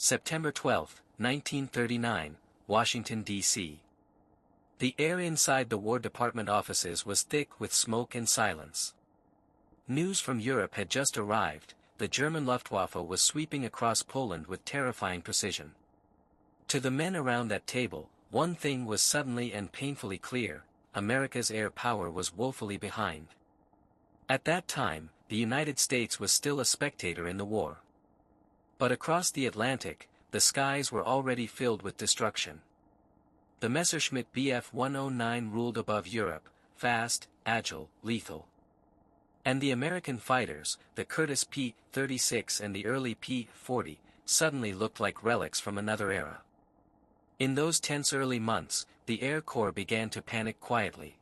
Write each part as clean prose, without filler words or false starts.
September 12, 1939, Washington, D.C. The air inside the War Department offices was thick with smoke and silence. News from Europe had just arrived. The German Luftwaffe was sweeping across Poland with terrifying precision. To the men around that table, one thing was suddenly and painfully clear: America's air power was woefully behind. At that time, the United States was still a spectator in the war. But across the Atlantic, the skies were already filled with destruction. The Messerschmitt Bf 109 ruled above Europe, fast, agile, lethal. And the American fighters, the Curtiss P-36 and the early P-40, suddenly looked like relics from another era. In those tense early months, the Air Corps began to panic quietly.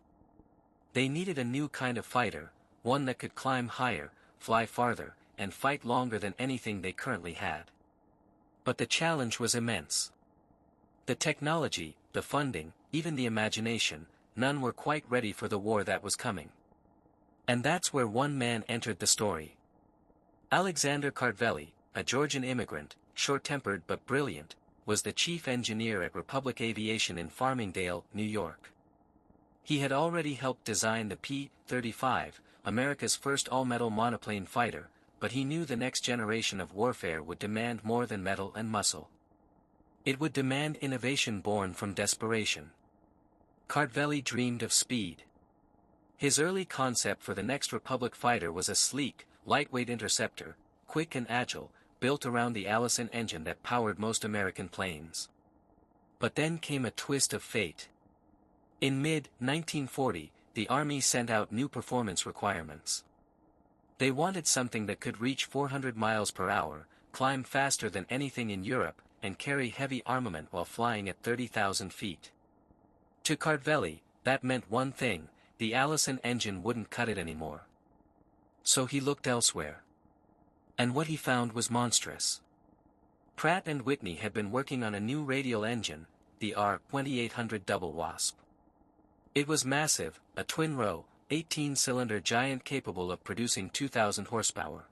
They needed a new kind of fighter, one that could climb higher, fly farther, and fight longer than anything they currently had. But the challenge was immense. The technology, the funding, even the imagination, none were quite ready for the war that was coming. And that's where one man entered the story. Alexander Kartveli, a Georgian immigrant, short-tempered but brilliant, was the chief engineer at Republic Aviation in Farmingdale, New York. He had already helped design the P-35, America's first all-metal monoplane fighter, but he knew the next generation of warfare would demand more than metal and muscle. It would demand innovation born from desperation. Kartveli dreamed of speed. His early concept for the next Republic fighter was a sleek, lightweight interceptor, quick and agile, built around the Allison engine that powered most American planes. But then came a twist of fate. In mid-1940, the Army sent out new performance requirements. They wanted something that could reach 400 miles per hour, climb faster than anything in Europe, and carry heavy armament while flying at 30,000 feet. To Kartveli, that meant one thing: the Allison engine wouldn't cut it anymore. So he looked elsewhere. And what he found was monstrous. Pratt & Whitney had been working on a new radial engine, the R-2800 Double Wasp. It was massive, a twin-row, 18-cylinder giant capable of producing 2,000 horsepower.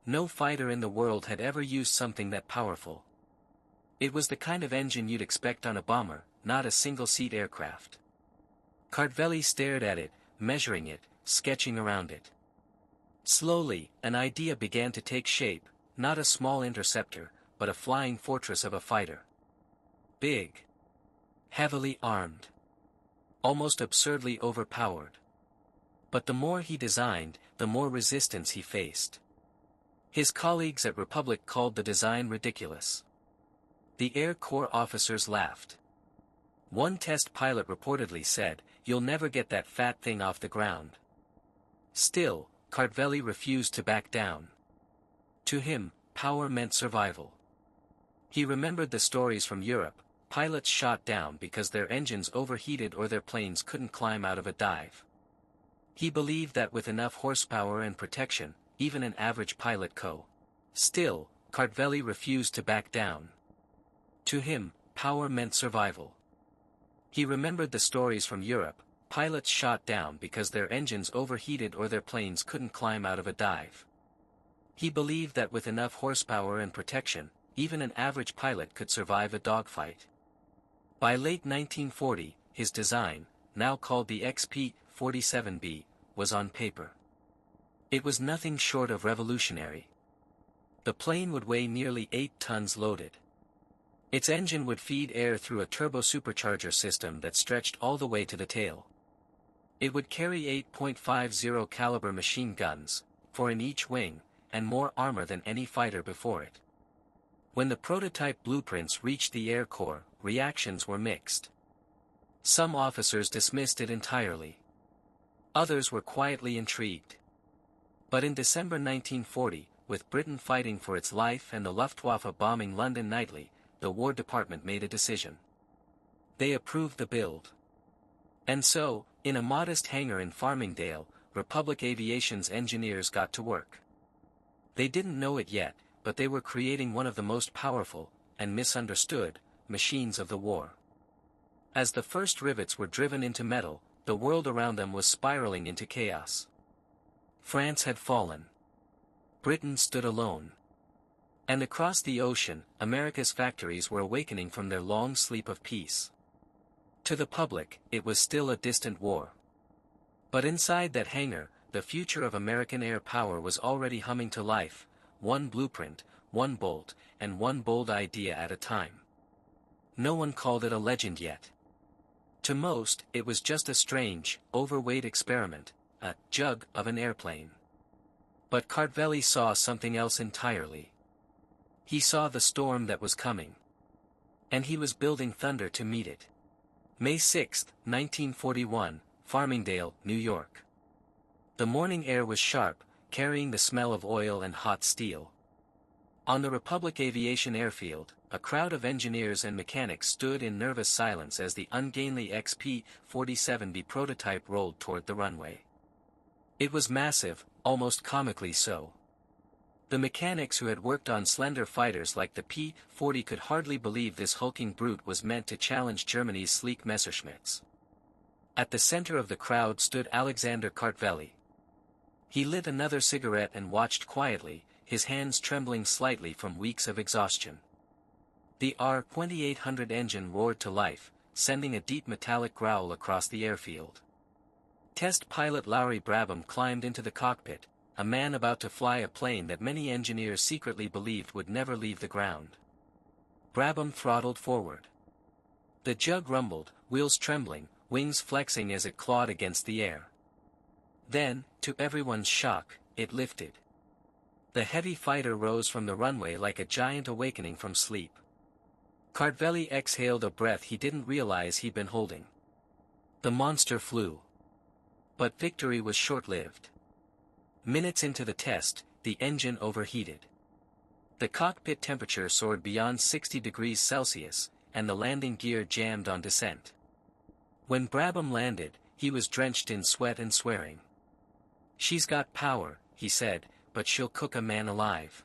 No fighter in the world had ever used something that powerful. It was the kind of engine you'd expect on a bomber, not a single-seat aircraft. Kartveli stared at it, measuring it, sketching around it. Slowly, an idea began to take shape: not a small interceptor, but a flying fortress of a fighter. Big. Heavily armed. Almost absurdly overpowered. But the more he designed, the more resistance he faced. His colleagues at Republic called the design ridiculous. The Air Corps officers laughed. One test pilot reportedly said, "You'll never get that fat thing off the ground." Still, Kartveli refused to back down. To him, power meant survival. He remembered the stories from Europe: pilots shot down because their engines overheated or their planes couldn't climb out of a dive. He believed that with enough horsepower and protection, even an average pilot could. Still, Kartveli refused to back down. To him, power meant survival. He remembered the stories from Europe: pilots shot down because their engines overheated or their planes couldn't climb out of a dive. He believed that with enough horsepower and protection, even an average pilot could survive a dogfight. By late 1940, his design, now called the XP-47B, was on paper. It was nothing short of revolutionary. The plane would weigh nearly 8 tons loaded. Its engine would feed air through a turbo-supercharger system that stretched all the way to the tail. It would carry 8.50 caliber machine guns, 4 in each wing, and more armor than any fighter before it. When the prototype blueprints reached the Air Corps, reactions were mixed. Some officers dismissed it entirely. Others were quietly intrigued. But in December 1940, with Britain fighting for its life and the Luftwaffe bombing London nightly, the War Department made a decision. They approved the build. And so, in a modest hangar in Farmingdale, Republic Aviation's engineers got to work. They didn't know it yet, but they were creating one of the most powerful, and misunderstood, machines of the war. As the first rivets were driven into metal, the world around them was spiraling into chaos. France had fallen. Britain stood alone. And across the ocean, America's factories were awakening from their long sleep of peace. To the public, it was still a distant war. But inside that hangar, the future of American air power was already humming to life, one blueprint, one bolt, and one bold idea at a time. No one called it a legend yet. To most, it was just a strange, overweight experiment, a jug of an airplane. But Kartveli saw something else entirely. He saw the storm that was coming. And he was building thunder to meet it. May 6, 1941, Farmingdale, New York. The morning air was sharp, carrying the smell of oil and hot steel. On the Republic Aviation Airfield, a crowd of engineers and mechanics stood in nervous silence as the ungainly XP-47B prototype rolled toward the runway. It was massive, almost comically so. The mechanics who had worked on slender fighters like the P-40 could hardly believe this hulking brute was meant to challenge Germany's sleek Messerschmitts. At the center of the crowd stood Alexander Kartveli. He lit another cigarette and watched quietly, his hands trembling slightly from weeks of exhaustion. The R-2800 engine roared to life, sending a deep metallic growl across the airfield. Test pilot Lowry Brabham climbed into the cockpit, a man about to fly a plane that many engineers secretly believed would never leave the ground. Brabham throttled forward. The jug rumbled, wheels trembling, wings flexing as it clawed against the air. Then, to everyone's shock, it lifted. The heavy fighter rose from the runway like a giant awakening from sleep. Kartveli exhaled a breath he didn't realize he'd been holding. The monster flew. But victory was short-lived. Minutes into the test, the engine overheated. The cockpit temperature soared beyond 60 degrees Celsius, and the landing gear jammed on descent. When Brabham landed, he was drenched in sweat and swearing. "She's got power," he said, "but she'll cook a man alive."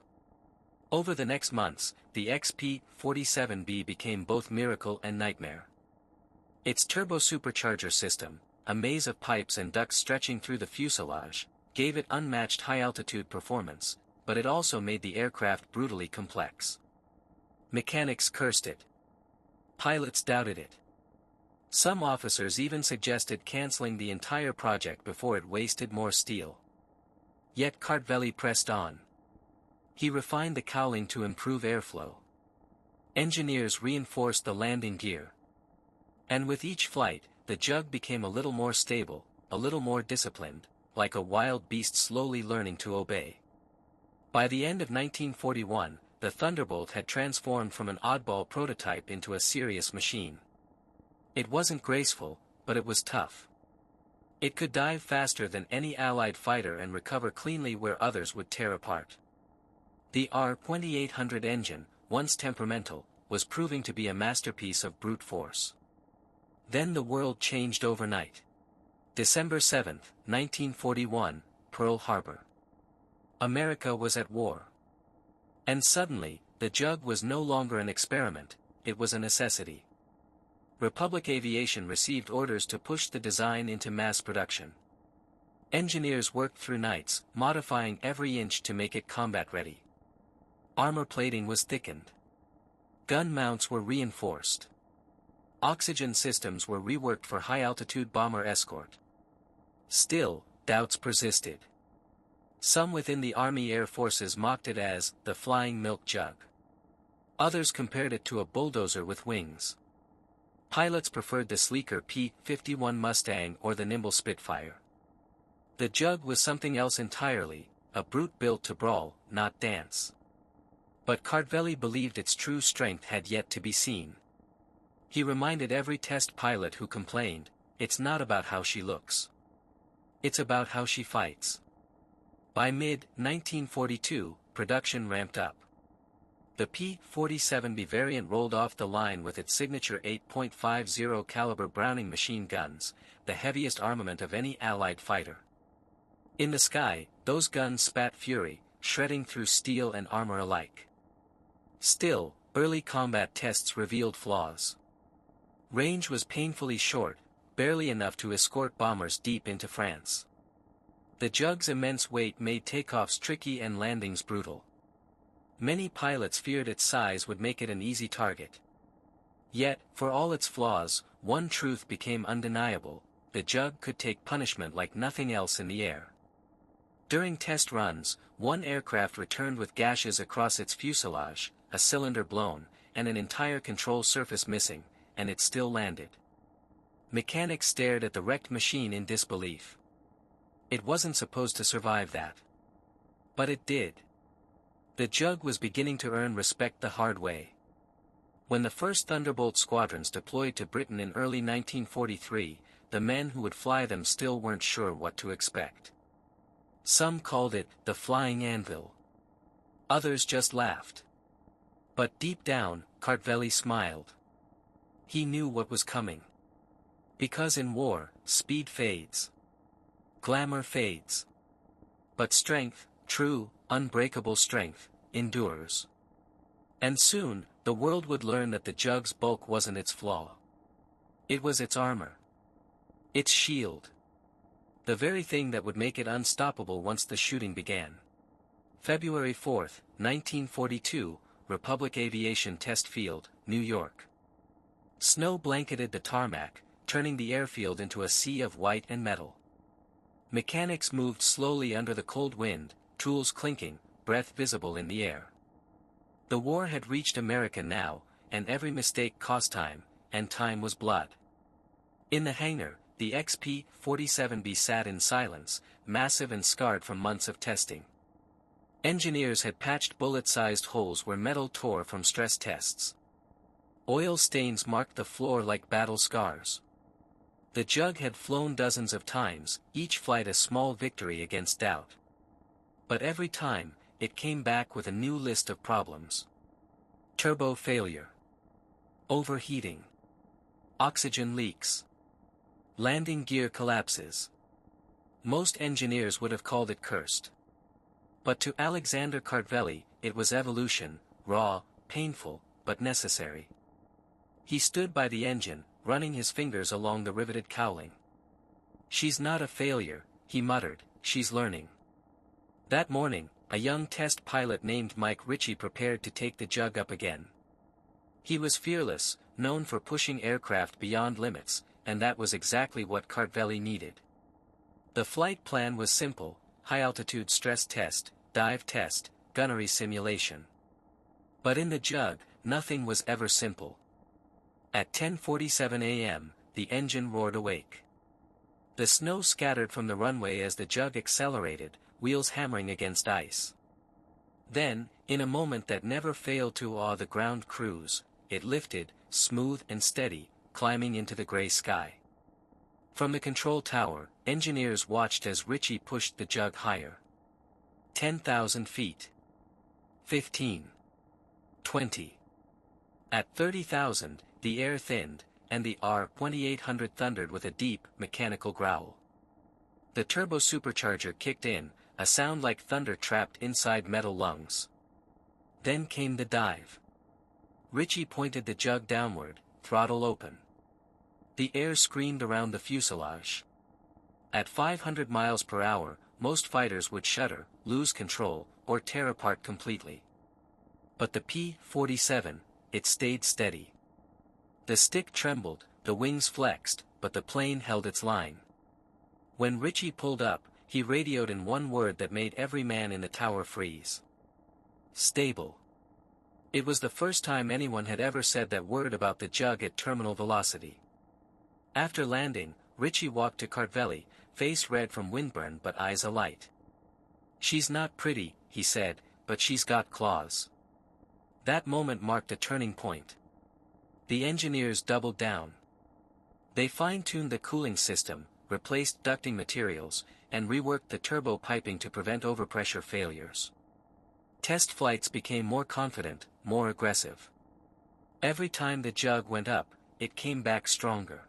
Over the next months, the XP-47B became both miracle and nightmare. Its turbo-supercharger system, a maze of pipes and ducts stretching through the fuselage, gave it unmatched high-altitude performance, but it also made the aircraft brutally complex. Mechanics cursed it. Pilots doubted it. Some officers even suggested canceling the entire project before it wasted more steel. Yet Kartveli pressed on. He refined the cowling to improve airflow. Engineers reinforced the landing gear. And with each flight, the jug became a little more stable, a little more disciplined, like a wild beast slowly learning to obey. By the end of 1941, the Thunderbolt had transformed from an oddball prototype into a serious machine. It wasn't graceful, but it was tough. It could dive faster than any Allied fighter and recover cleanly where others would tear apart. The R-2800 engine, once temperamental, was proving to be a masterpiece of brute force. Then the world changed overnight. December 7, 1941, Pearl Harbor. America was at war. And suddenly, the jug was no longer an experiment, it was a necessity. Republic Aviation received orders to push the design into mass production. Engineers worked through nights, modifying every inch to make it combat-ready. Armor plating was thickened. Gun mounts were reinforced. Oxygen systems were reworked for high-altitude bomber escort. Still, doubts persisted. Some within the Army Air Forces mocked it as the flying milk jug. Others compared it to a bulldozer with wings. Pilots preferred the sleeker P-51 Mustang or the nimble Spitfire. The jug was something else entirely, a brute built to brawl, not dance. But Kartveli believed its true strength had yet to be seen. He reminded every test pilot who complained, "It's not about how she looks. It's about how she fights." By mid-1942, production ramped up. The P-47B variant rolled off the line with its signature 8.50 caliber Browning machine guns, the heaviest armament of any Allied fighter. In the sky, those guns spat fury, shredding through steel and armor alike. Still, early combat tests revealed flaws. Range was painfully short, barely enough to escort bombers deep into France. The jug's immense weight made takeoffs tricky and landings brutal. Many pilots feared its size would make it an easy target. Yet, for all its flaws, one truth became undeniable: the Jug could take punishment like nothing else in the air. During test runs, one aircraft returned with gashes across its fuselage, a cylinder blown, and an entire control surface missing, and it still landed. Mechanics stared at the wrecked machine in disbelief. It wasn't supposed to survive that. But it did. The Jug was beginning to earn respect the hard way. When the first Thunderbolt squadrons deployed to Britain in early 1943, the men who would fly them still weren't sure what to expect. Some called it the flying anvil. Others just laughed. But deep down, Kartveli smiled. He knew what was coming. Because in war, speed fades. Glamour fades. But strength, true, unbreakable strength, endures. And soon, the world would learn that the Jug's bulk wasn't its flaw. It was its armor. Its shield. The very thing that would make it unstoppable once the shooting began. February 4, 1942, Republic Aviation Test Field, New York. Snow blanketed the tarmac, turning the airfield into a sea of white and metal. Mechanics moved slowly under the cold wind, tools clinking, breath visible in the air. The war had reached America now, and every mistake cost time, and time was blood. In the hangar, the XP-47B sat in silence, massive and scarred from months of testing. Engineers had patched bullet-sized holes where metal tore from stress tests. Oil stains marked the floor like battle scars. The Jug had flown dozens of times, each flight a small victory against doubt. But every time, it came back with a new list of problems. Turbo failure. Overheating. Oxygen leaks. Landing gear collapses. Most engineers would have called it cursed. But to Alexander Kartveli, it was evolution, raw, painful, but necessary. He stood by the engine, running his fingers along the riveted cowling. "She's not a failure," he muttered, "she's learning." That morning, a young test pilot named Mike Ritchie prepared to take the Jug up again. He was fearless, known for pushing aircraft beyond limits, and that was exactly what Kartveli needed. The flight plan was simple: high-altitude stress test, dive test, gunnery simulation. But in the Jug, nothing was ever simple. At 10:47 a.m., the engine roared awake. The snow scattered from the runway as the Jug accelerated, wheels hammering against ice. Then, in a moment that never failed to awe the ground crews, it lifted, smooth and steady, climbing into the gray sky. From the control tower, engineers watched as Ritchie pushed the Jug higher. 10,000 feet. 15. 20. At 30,000, the air thinned, and the R-2800 thundered with a deep, mechanical growl. The turbo supercharger kicked in, a sound like thunder trapped inside metal lungs. Then came the dive. Ritchie pointed the Jug downward, throttle open. The air screamed around the fuselage. At 500 miles per hour, most fighters would shudder, lose control, or tear apart completely. But the P-47, it stayed steady. The stick trembled, the wings flexed, but the plane held its line. When Ritchie pulled up, he radioed in one word that made every man in the tower freeze. Stable. It was the first time anyone had ever said that word about the Jug at terminal velocity. After landing, Ritchie walked to Kartveli, face red from windburn but eyes alight. "She's not pretty," he said, "but she's got claws." That moment marked a turning point. The engineers doubled down. They fine-tuned the cooling system, replaced ducting materials, and reworked the turbo piping to prevent overpressure failures. Test flights became more confident, more aggressive. Every time the Jug went up, it came back stronger.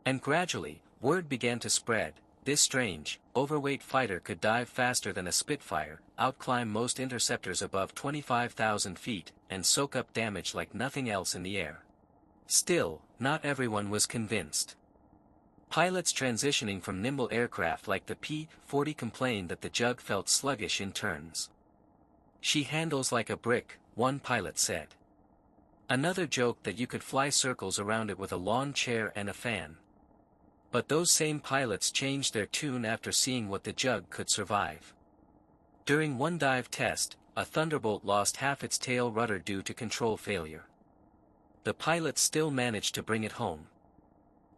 And gradually, word began to spread: this strange, overweight fighter could dive faster than a Spitfire, outclimb most interceptors above 25,000 feet, and soak up damage like nothing else in the air. Still, not everyone was convinced. Pilots transitioning from nimble aircraft like the P-40 complained that the Jug felt sluggish in turns. "She handles like a brick," one pilot said. Another joked that you could fly circles around it with a lawn chair and a fan. But those same pilots changed their tune after seeing what the Jug could survive. During one dive test, a Thunderbolt lost half its tail rudder due to control failure. The pilots still managed to bring it home.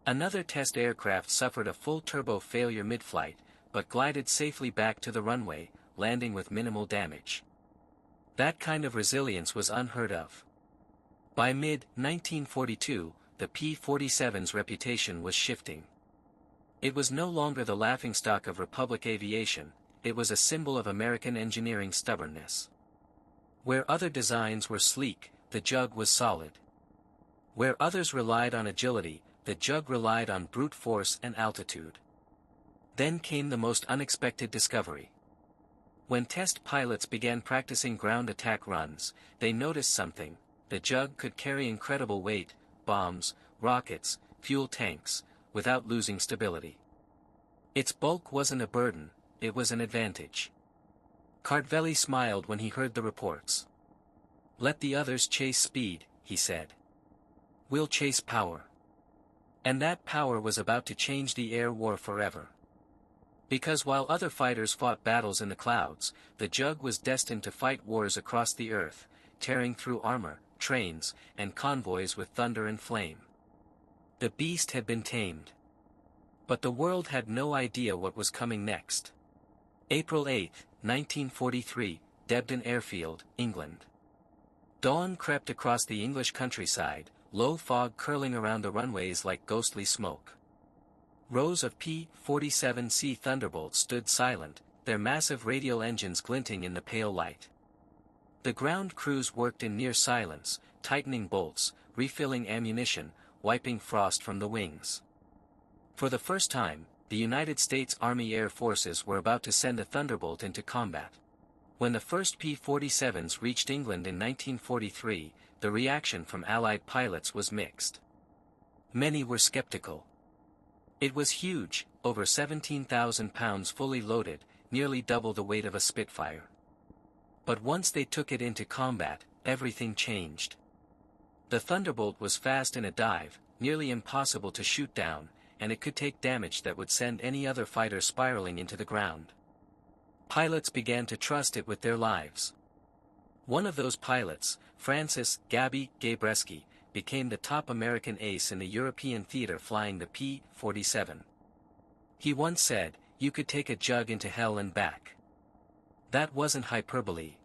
Another test aircraft suffered a full turbo failure mid-flight, but glided safely back to the runway, landing with minimal damage. That kind of resilience was unheard of. By mid-1942, the P-47's reputation was shifting. It was no longer the laughingstock of Republic aviation, it was a symbol of American engineering stubbornness. Where other designs were sleek, the Jug was solid. Where others relied on agility, the Jug relied on brute force and altitude. Then came the most unexpected discovery. When test pilots began practicing ground attack runs, they noticed something: the Jug could carry incredible weight, bombs, rockets, fuel tanks, without losing stability. Its bulk wasn't a burden, it was an advantage. Kartveli smiled when he heard the reports. "Let the others chase speed," he said. "We'll chase power." And that power was about to change the air war forever. Because while other fighters fought battles in the clouds, the Jug was destined to fight wars across the earth, tearing through armor, trains, and convoys with thunder and flame. The beast had been tamed. But the world had no idea what was coming next. April 8, 1943, Debden Airfield, England. Dawn crept across the English countryside, low fog curling around the runways like ghostly smoke. Rows of P-47C Thunderbolts stood silent, their massive radial engines glinting in the pale light. The ground crews worked in near silence, tightening bolts, refilling ammunition, wiping frost from the wings. For the first time, the United States Army Air Forces were about to send a Thunderbolt into combat. When the first P-47s reached England in 1943, the reaction from Allied pilots was mixed. Many were skeptical. It was huge, over 17,000 pounds fully loaded, nearly double the weight of a Spitfire. But once they took it into combat, everything changed. The Thunderbolt was fast in a dive, nearly impossible to shoot down, and it could take damage that would send any other fighter spiraling into the ground. Pilots began to trust it with their lives. One of those pilots, Francis "Gabby" Gabreski, became the top American ace in the European theater flying the P-47. He once said, "You could take a Jug into hell and back." That wasn't hyperbole.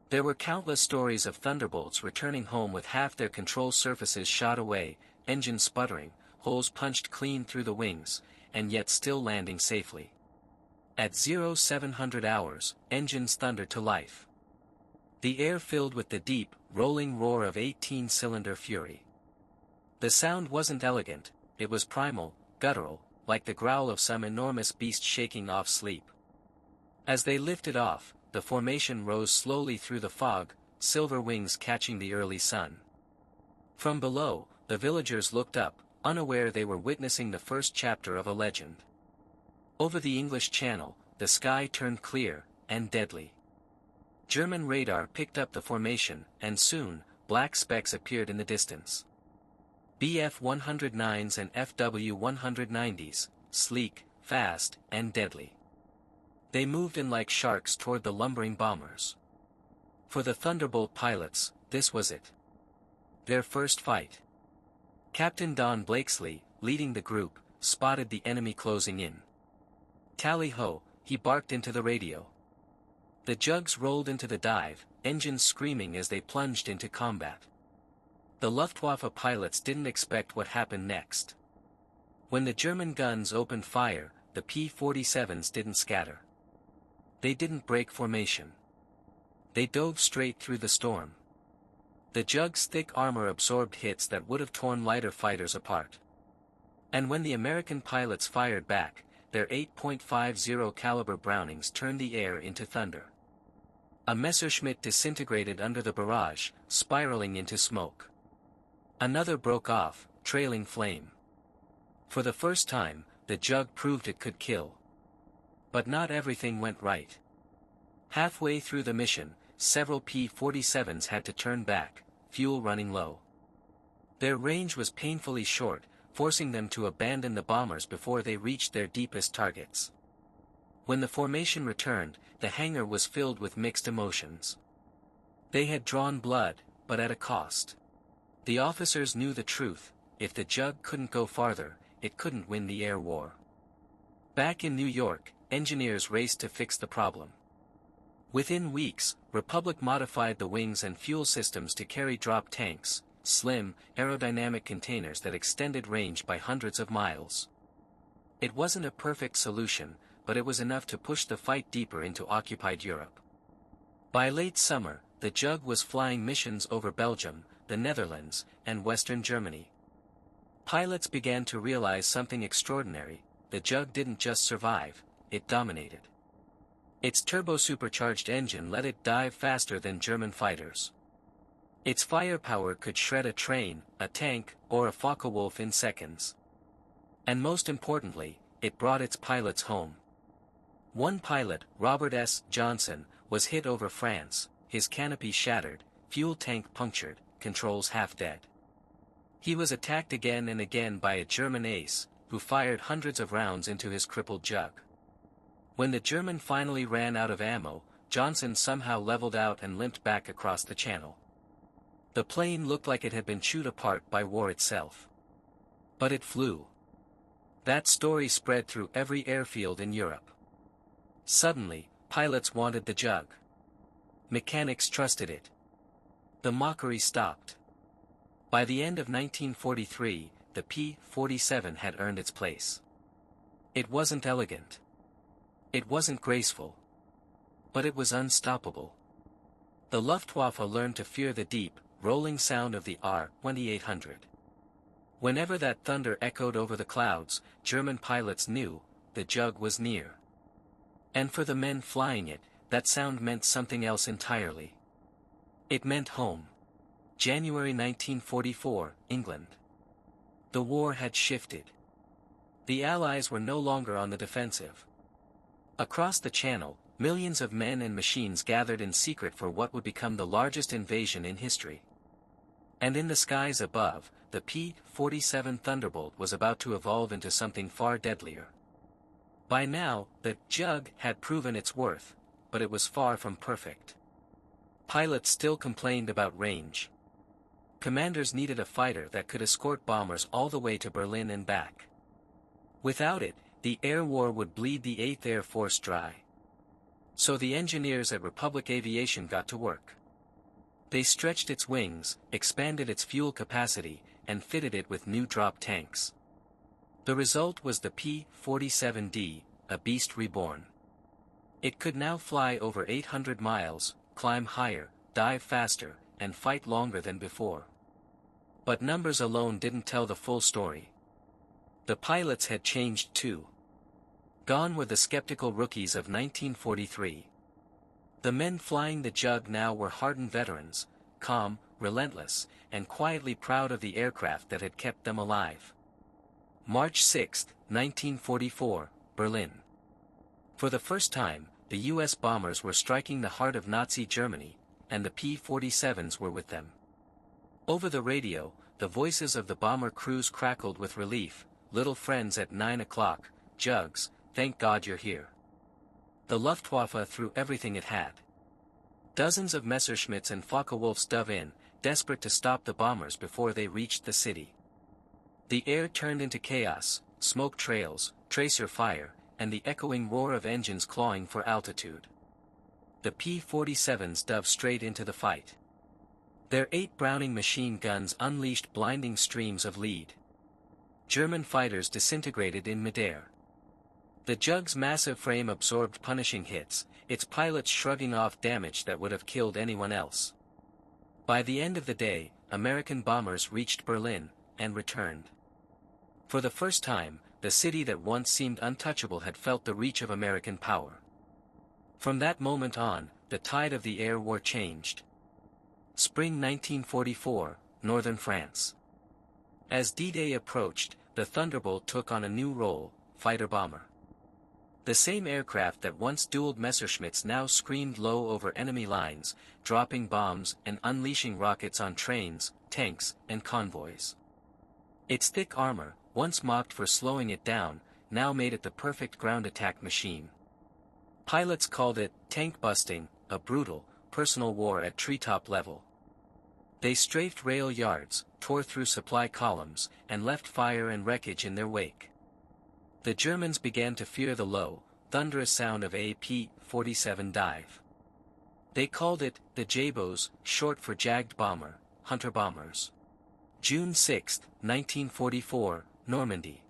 There were countless stories of Thunderbolts returning home with half their control surfaces shot away, engines sputtering, holes punched clean through the wings, and yet still landing safely. At 0700 hours, engines thundered to life. The air filled with the deep, rolling roar of 18-cylinder fury. The sound wasn't elegant, it was primal, guttural, like the growl of some enormous beast shaking off sleep. As they lifted off, the formation rose slowly through the fog, silver wings catching the early sun. From below, the villagers looked up, unaware they were witnessing the first chapter of a legend. Over the English Channel, the sky turned clear, and deadly. German radar picked up the formation, and soon, black specks appeared in the distance. Bf-109s and FW-190s, sleek, fast, and deadly. They moved in like sharks toward the lumbering bombers. For the Thunderbolt pilots, this was it. Their first fight. Captain Don Blakesley, leading the group, spotted the enemy closing in. "Tally-ho," he barked into the radio. The Jugs rolled into the dive, engines screaming as they plunged into combat. The Luftwaffe pilots didn't expect what happened next. When the German guns opened fire, the P-47s didn't scatter. They didn't break formation. They dove straight through the storm. The Jug's thick armor absorbed hits that would have torn lighter fighters apart. And when the American pilots fired back, their 8.50 caliber Brownings turned the air into thunder. A Messerschmitt disintegrated under the barrage, spiraling into smoke. Another broke off, trailing flame. For the first time, the Jug proved it could kill. But not everything went right. Halfway through the mission, several P-47s had to turn back, fuel running low. Their range was painfully short, forcing them to abandon the bombers before they reached their deepest targets. When the formation returned, the hangar was filled with mixed emotions. They had drawn blood, but at a cost. The officers knew the truth: if the Jug couldn't go farther, it couldn't win the air war. Back in New York, engineers raced to fix the problem. Within weeks, Republic modified the wings and fuel systems to carry drop tanks, slim, aerodynamic containers that extended range by hundreds of miles. It wasn't a perfect solution, but it was enough to push the fight deeper into occupied Europe. By late summer, the Jug was flying missions over Belgium, the Netherlands, and Western Germany. Pilots began to realize something extraordinary: the Jug didn't just survive, it dominated. Its turbo-supercharged engine let it dive faster than German fighters. Its firepower could shred a train, a tank, or a Focke-Wulf in seconds. And most importantly, it brought its pilots home. One pilot, Robert S. Johnson, was hit over France, his canopy shattered, fuel tank punctured, controls half dead. He was attacked again and again by a German ace, who fired hundreds of rounds into his crippled Jug. When the German finally ran out of ammo, Johnson somehow leveled out and limped back across the channel. The plane looked like it had been chewed apart by war itself. But it flew. That story spread through every airfield in Europe. Suddenly, pilots wanted the Jug. Mechanics trusted it. The mockery stopped. By the end of 1943, the P-47 had earned its place. It wasn't elegant. It wasn't graceful. But it was unstoppable. The Luftwaffe learned to fear the deep, rolling sound of the R-2800. Whenever that thunder echoed over the clouds, German pilots knew the Jug was near. And for the men flying it, that sound meant something else entirely. It meant home. January 1944, England. The war had shifted. The Allies were no longer on the defensive. Across the Channel, millions of men and machines gathered in secret for what would become the largest invasion in history. And in the skies above, the P-47 Thunderbolt was about to evolve into something far deadlier. By now, the Jug had proven its worth, but it was far from perfect. Pilots still complained about range. Commanders needed a fighter that could escort bombers all the way to Berlin and back. Without it, the air war would bleed the 8th Air Force dry. So the engineers at Republic Aviation got to work. They stretched its wings, expanded its fuel capacity, and fitted it with new drop tanks. The result was the P-47D, a beast reborn. It could now fly over 800 miles, climb higher, dive faster, and fight longer than before. But numbers alone didn't tell the full story. The pilots had changed too. Gone were the skeptical rookies of 1943. The men flying the Jug now were hardened veterans, calm, relentless, and quietly proud of the aircraft that had kept them alive. March 6, 1944, Berlin. For the first time, the U.S. bombers were striking the heart of Nazi Germany, and the P-47s were with them. Over the radio, the voices of the bomber crews crackled with relief: "Little friends at 9 o'clock, Jugs, thank God you're here." The Luftwaffe threw everything it had. Dozens of Messerschmitts and Focke-Wulfs dove in, desperate to stop the bombers before they reached the city. The air turned into chaos: smoke trails, tracer fire, and the echoing roar of engines clawing for altitude. The P-47s dove straight into the fight. Their 8 Browning machine guns unleashed blinding streams of lead. German fighters disintegrated in midair. The Jug's massive frame absorbed punishing hits, its pilots shrugging off damage that would have killed anyone else. By the end of the day, American bombers reached Berlin, and returned. For the first time, the city that once seemed untouchable had felt the reach of American power. From that moment on, the tide of the air war changed. Spring 1944, northern France. As D-Day approached, the Thunderbolt took on a new role: fighter-bomber. The same aircraft that once dueled Messerschmitts now screamed low over enemy lines, dropping bombs and unleashing rockets on trains, tanks, and convoys. Its thick armor, once mocked for slowing it down, now made it the perfect ground attack machine. Pilots called it tank-busting, a brutal, personal war at treetop level. They strafed rail yards, tore through supply columns, and left fire and wreckage in their wake. The Germans began to fear the low, thunderous sound of a P-47 dive. They called it the Jabos, short for Jagged Bomber, Hunter Bombers. June 6, 1944, Normandy.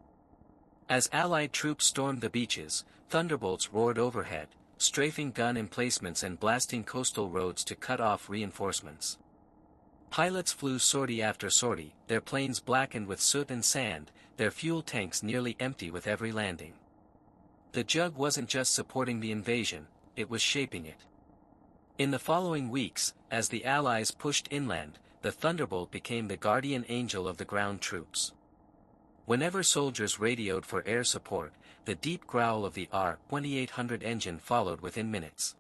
As Allied troops stormed the beaches, thunderbolts roared overhead, strafing gun emplacements and blasting coastal roads to cut off reinforcements. Pilots flew sortie after sortie, their planes blackened with soot and sand, their fuel tanks nearly empty with every landing. The Jug wasn't just supporting the invasion, it was shaping it. In the following weeks, as the Allies pushed inland, the Thunderbolt became the guardian angel of the ground troops. Whenever soldiers radioed for air support, the deep growl of the R-2800 engine followed within minutes.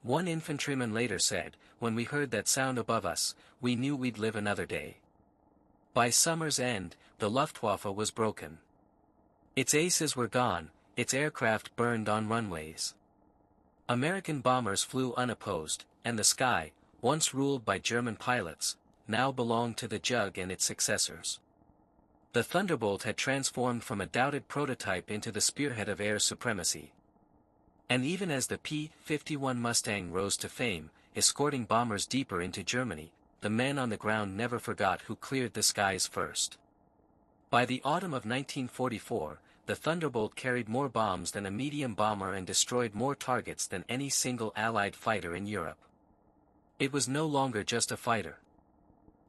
One infantryman later said, "When we heard that sound above us, we knew we'd live another day." By summer's end, the Luftwaffe was broken. Its aces were gone, its aircraft burned on runways. American bombers flew unopposed, and the sky, once ruled by German pilots, now belonged to the Jug and its successors. The Thunderbolt had transformed from a doubted prototype into the spearhead of air supremacy. And even as the P-51 Mustang rose to fame, escorting bombers deeper into Germany, the men on the ground never forgot who cleared the skies first. By the autumn of 1944, the Thunderbolt carried more bombs than a medium bomber and destroyed more targets than any single Allied fighter in Europe. It was no longer just a fighter.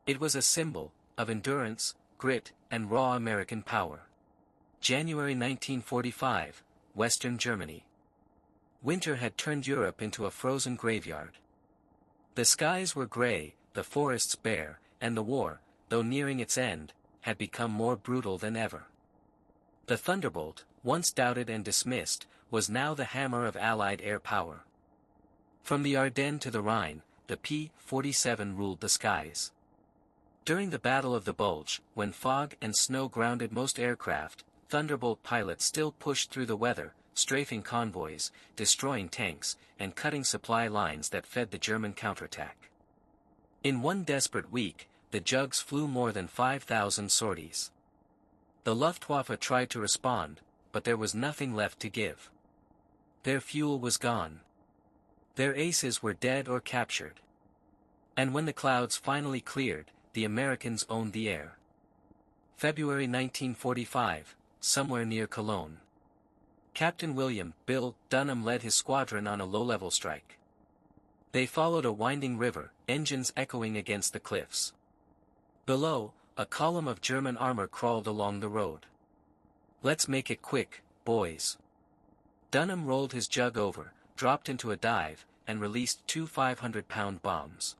It was a symbol of endurance, grit, and raw American power. January 1945, Western Germany. Winter had turned Europe into a frozen graveyard. The skies were gray, the forests bare, and the war, though nearing its end, had become more brutal than ever. The Thunderbolt, once doubted and dismissed, was now the hammer of Allied air power. From the Ardennes to the Rhine, the P-47 ruled the skies. During the Battle of the Bulge, when fog and snow grounded most aircraft, Thunderbolt pilots still pushed through the weather, strafing convoys, destroying tanks, and cutting supply lines that fed the German counterattack. In one desperate week, the Jugs flew more than 5,000 sorties. The Luftwaffe tried to respond, but there was nothing left to give. Their fuel was gone. Their aces were dead or captured. And when the clouds finally cleared, the Americans owned the air. February 1945, somewhere near Cologne. Captain William "Bill" Dunham led his squadron on a low-level strike. They followed a winding river, engines echoing against the cliffs. Below, a column of German armor crawled along the road. "Let's make it quick, boys." Dunham rolled his Jug over, dropped into a dive, and released two 500-pound bombs.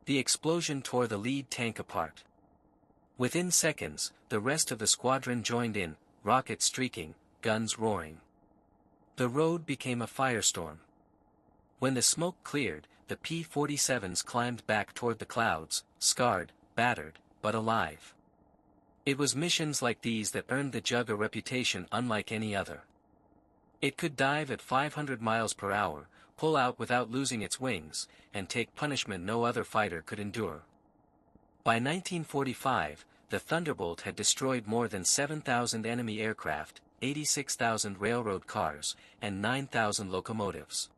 The explosion tore the lead tank apart. Within seconds, the rest of the squadron joined in, rockets streaking, guns roaring. The road became a firestorm. When the smoke cleared, the P-47s climbed back toward the clouds, scarred, battered, but alive. It was missions like these that earned the Jug a reputation unlike any other. It could dive at 500 miles per hour, pull out without losing its wings, and take punishment no other fighter could endure. By 1945, the Thunderbolt had destroyed more than 7,000 enemy aircraft, 86,000 railroad cars, and 9,000 locomotives.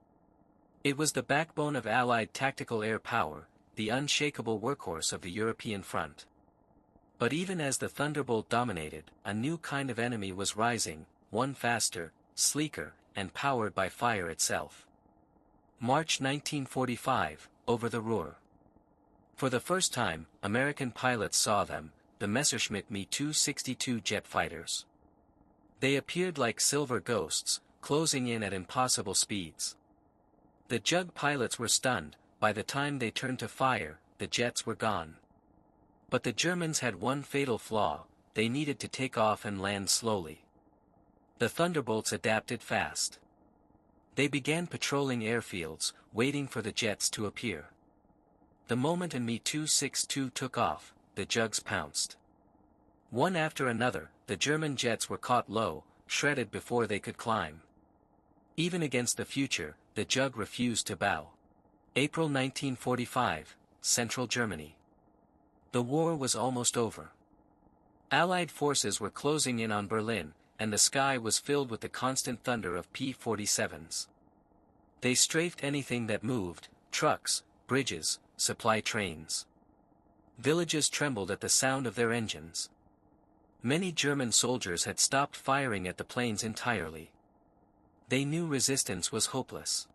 It was the backbone of Allied tactical air power, the unshakable workhorse of the European front. But even as the Thunderbolt dominated, a new kind of enemy was rising, one faster, sleeker, and powered by fire itself. March 1945, over the Ruhr. For the first time, American pilots saw them, the Messerschmitt Me-262 jet fighters. They appeared like silver ghosts, closing in at impossible speeds. The Jug pilots were stunned. By the time they turned to fire, the jets were gone. But the Germans had one fatal flaw: they needed to take off and land slowly. The Thunderbolts adapted fast. They began patrolling airfields, waiting for the jets to appear. The moment an Me-262 took off, the Jugs pounced. One after another, the German jets were caught low, shredded before they could climb. Even against the future, the Jug refused to bow. April 1945, Central Germany. The war was almost over. Allied forces were closing in on Berlin, and the sky was filled with the constant thunder of P-47s. They strafed anything that moved: trucks, bridges, supply trains. Villages trembled at the sound of their engines. Many German soldiers had stopped firing at the planes entirely. They knew resistance was hopeless.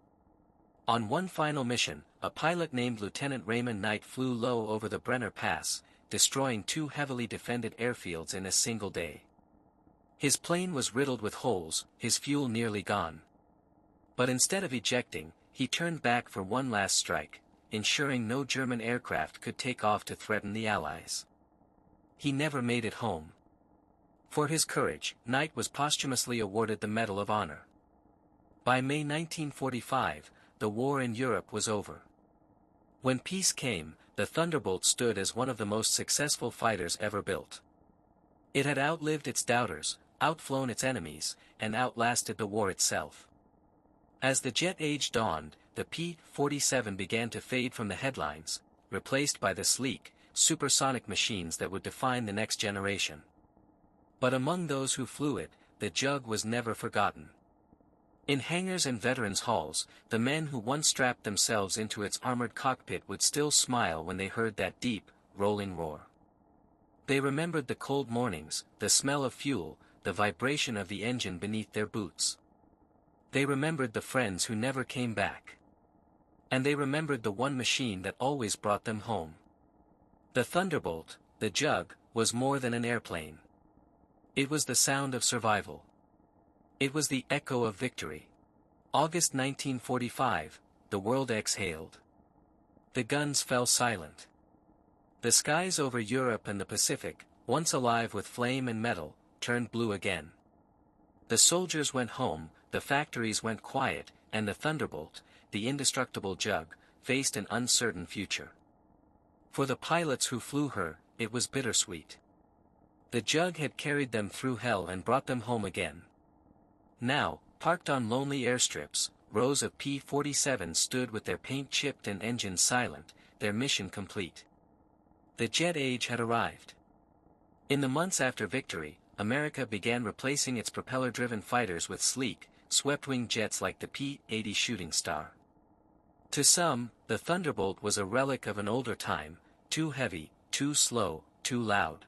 On one final mission, a pilot named Lieutenant Raymond Knight flew low over the Brenner Pass, destroying 2 heavily defended airfields in a single day. His plane was riddled with holes, his fuel nearly gone. But instead of ejecting, he turned back for one last strike, ensuring no German aircraft could take off to threaten the Allies. He never made it home. For his courage, Knight was posthumously awarded the Medal of Honor. By May 1945, the war in Europe was over. When peace came, the Thunderbolt stood as one of the most successful fighters ever built. It had outlived its doubters, outflown its enemies, and outlasted the war itself. As the jet age dawned, the P-47 began to fade from the headlines, replaced by the sleek, supersonic machines that would define the next generation. But among those who flew it, the Jug was never forgotten. In hangars and veterans' halls, the men who once strapped themselves into its armored cockpit would still smile when they heard that deep, rolling roar. They remembered the cold mornings, the smell of fuel, the vibration of the engine beneath their boots. They remembered the friends who never came back. And they remembered the one machine that always brought them home. The Thunderbolt, the Jug, was more than an airplane. It was the sound of survival. It was the echo of victory. August 1945, the world exhaled. The guns fell silent. The skies over Europe and the Pacific, once alive with flame and metal, turned blue again. The soldiers went home, the factories went quiet, and the Thunderbolt, the indestructible Jug, faced an uncertain future. For the pilots who flew her, it was bittersweet. The Jug had carried them through hell and brought them home again. Now, parked on lonely airstrips, rows of P-47s stood with their paint chipped and engines silent, their mission complete. The jet age had arrived. In the months after victory, America began replacing its propeller-driven fighters with sleek, swept-wing jets like the P-80 Shooting Star. To some, the Thunderbolt was a relic of an older time, too heavy, too slow, too loud.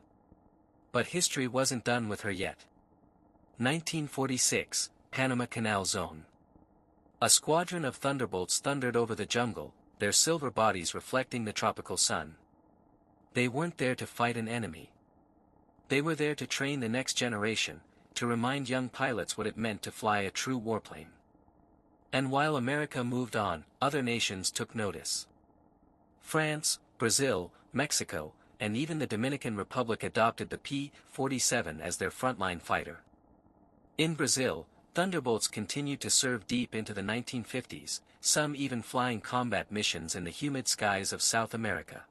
But history wasn't done with her yet. 1946, Panama Canal Zone. A squadron of Thunderbolts thundered over the jungle, their silver bodies reflecting the tropical sun. They weren't there to fight an enemy. They were there to train the next generation, to remind young pilots what it meant to fly a true warplane. And while America moved on, other nations took notice. France, Brazil, Mexico, and even the Dominican Republic adopted the P-47 as their frontline fighter. In Brazil, Thunderbolts continued to serve deep into the 1950s, some even flying combat missions in the humid skies of South America.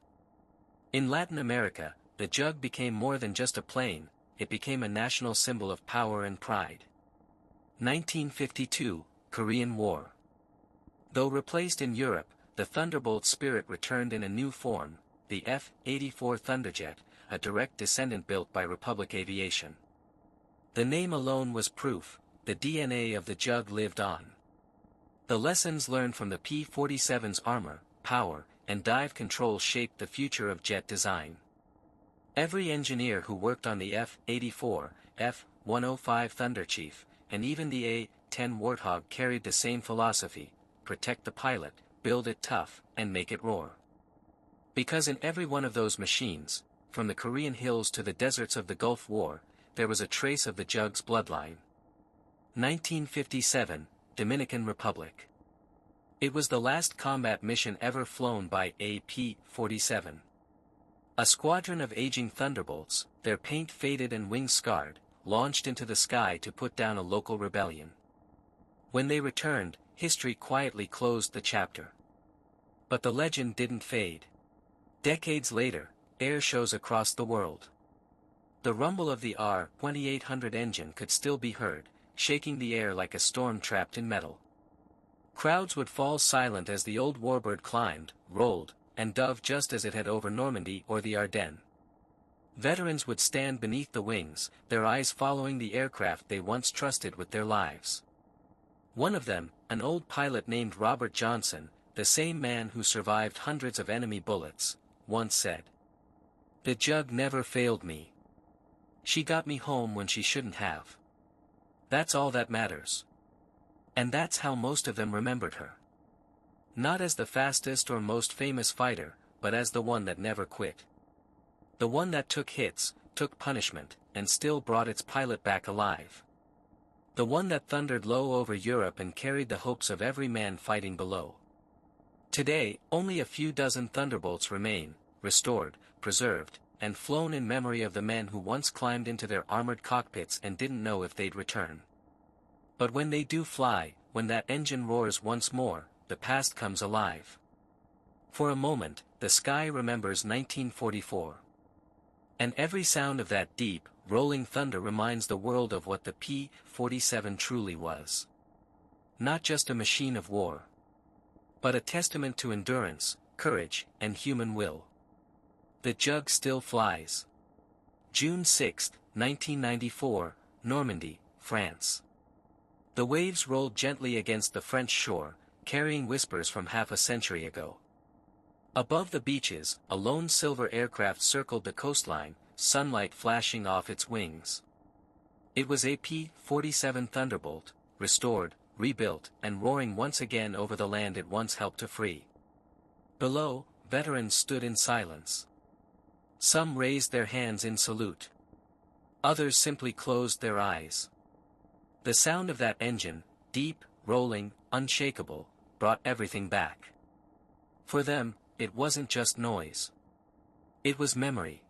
In Latin America, the Jug became more than just a plane, it became a national symbol of power and pride. 1952, Korean War. Though replaced in Europe, the Thunderbolt spirit returned in a new form, the F-84 Thunderjet, a direct descendant built by Republic Aviation. The name alone was proof, the DNA of the Jug lived on. The lessons learned from the P-47's armor, power, and dive control shaped the future of jet design. Every engineer who worked on the F-84, F-105 Thunderchief, and even the A-10 Warthog carried the same philosophy: protect the pilot, build it tough, and make it roar. Because in every one of those machines, from the Korean hills to the deserts of the Gulf War, there was a trace of the Jug's bloodline. 1957, Dominican Republic. It was the last combat mission ever flown by a P-47. A squadron of aging Thunderbolts, their paint faded and wings scarred, launched into the sky to put down a local rebellion. When they returned, history quietly closed the chapter. But the legend didn't fade. Decades later, air shows across the world. The rumble of the R-2800 engine could still be heard, shaking the air like a storm trapped in metal. Crowds would fall silent as the old warbird climbed, rolled, and dove just as it had over Normandy or the Ardennes. Veterans would stand beneath the wings, their eyes following the aircraft they once trusted with their lives. One of them, an old pilot named Robert Johnson, the same man who survived hundreds of enemy bullets, once said, "The Jug never failed me. She got me home when she shouldn't have. That's all that matters." And that's how most of them remembered her. Not as the fastest or most famous fighter, but as the one that never quit. The one that took hits, took punishment, and still brought its pilot back alive. The one that thundered low over Europe and carried the hopes of every man fighting below. Today, only a few dozen Thunderbolts remain, restored, preserved, and flown in memory of the men who once climbed into their armored cockpits and didn't know if they'd return. But when they do fly, when that engine roars once more, the past comes alive. For a moment, the sky remembers 1944. And every sound of that deep, rolling thunder reminds the world of what the P-47 truly was. Not just a machine of war, but a testament to endurance, courage, and human will. The Jug still flies. June 6, 1994, Normandy, France. The waves rolled gently against the French shore, carrying whispers from half a century ago. Above the beaches, a lone silver aircraft circled the coastline, sunlight flashing off its wings. It was a P-47 Thunderbolt, restored, rebuilt, and roaring once again over the land it once helped to free. Below, veterans stood in silence. Some raised their hands in salute. Others simply closed their eyes. The sound of that engine, deep, rolling, unshakable, brought everything back. For them, it wasn't just noise. It was memory.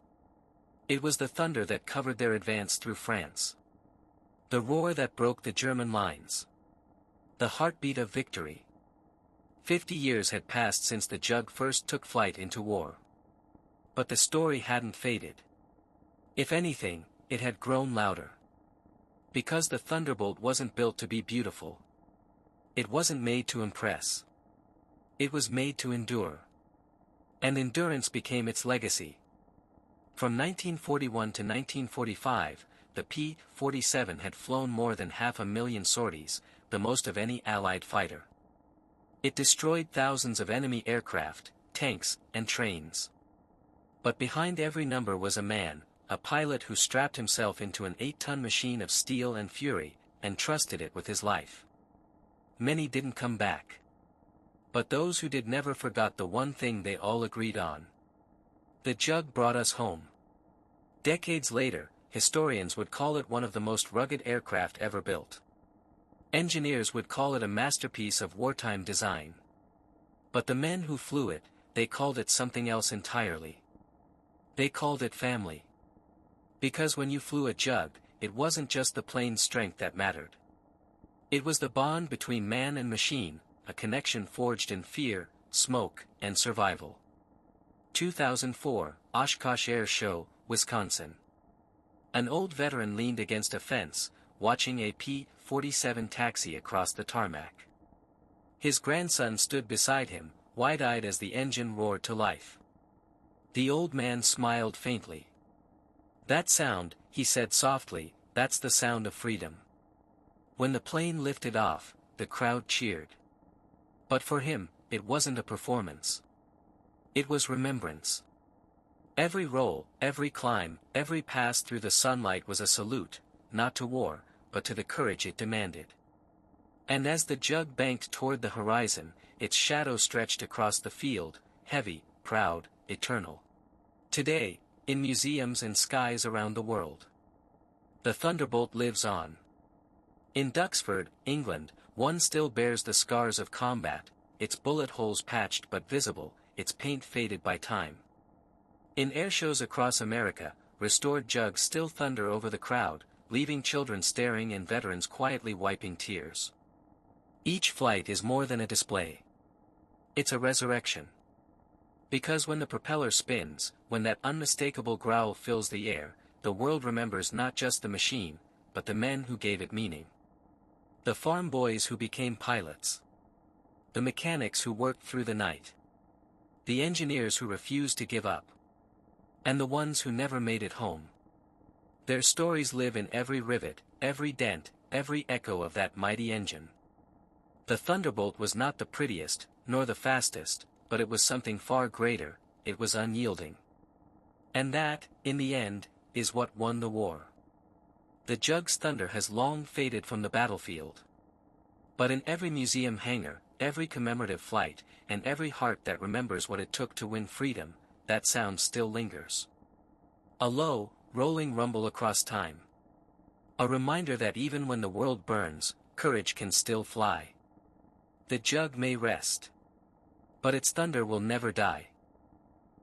It was the thunder that covered their advance through France. The roar that broke the German lines. The heartbeat of victory. 50 years had passed since the Jug first took flight into war. But the story hadn't faded. If anything, it had grown louder. Because the Thunderbolt wasn't built to be beautiful. It wasn't made to impress. It was made to endure. And endurance became its legacy. From 1941 to 1945, the P-47 had flown more than 500,000 sorties, the most of any Allied fighter. It destroyed thousands of enemy aircraft, tanks, and trains. But behind every number was a man, a pilot who strapped himself into an 8-ton machine of steel and fury, and trusted it with his life. Many didn't come back. But those who did never forgot the one thing they all agreed on. The Jug brought us home. Decades later, historians would call it one of the most rugged aircraft ever built. Engineers would call it a masterpiece of wartime design. But the men who flew it, they called it something else entirely. They called it family. Because when you flew a Jug, it wasn't just the plane's strength that mattered. It was the bond between man and machine, a connection forged in fear, smoke, and survival. 2004, Oshkosh Air Show, Wisconsin. An old veteran leaned against a fence, watching a P-47 taxi across the tarmac. His grandson stood beside him, wide-eyed as the engine roared to life. The old man smiled faintly. "That sound," he said softly, "that's the sound of freedom." When the plane lifted off, the crowd cheered. But for him, it wasn't a performance. It was remembrance. Every roll, every climb, every pass through the sunlight was a salute, not to war, but to the courage it demanded. And as the Jug banked toward the horizon, its shadow stretched across the field, heavy, proud, eternal. Today, in museums and skies around the world, the Thunderbolt lives on. In Duxford, England, one still bears the scars of combat, its bullet holes patched but visible, its paint faded by time. In airshows across America, restored Jugs still thunder over the crowd, leaving children staring and veterans quietly wiping tears. Each flight is more than a display. It's a resurrection. Because when the propeller spins, when that unmistakable growl fills the air, the world remembers not just the machine, but the men who gave it meaning. The farm boys who became pilots. The mechanics who worked through the night. The engineers who refused to give up. And the ones who never made it home. Their stories live in every rivet, every dent, every echo of that mighty engine. The Thunderbolt was not the prettiest, nor the fastest, but it was something far greater, it was unyielding. And that, in the end, is what won the war. The Jug's thunder has long faded from the battlefield. But in every museum hangar, every commemorative flight, and every heart that remembers what it took to win freedom, that sound still lingers. A low, rolling rumble across time. A reminder that even when the world burns, courage can still fly. The Jug may rest. But its thunder will never die.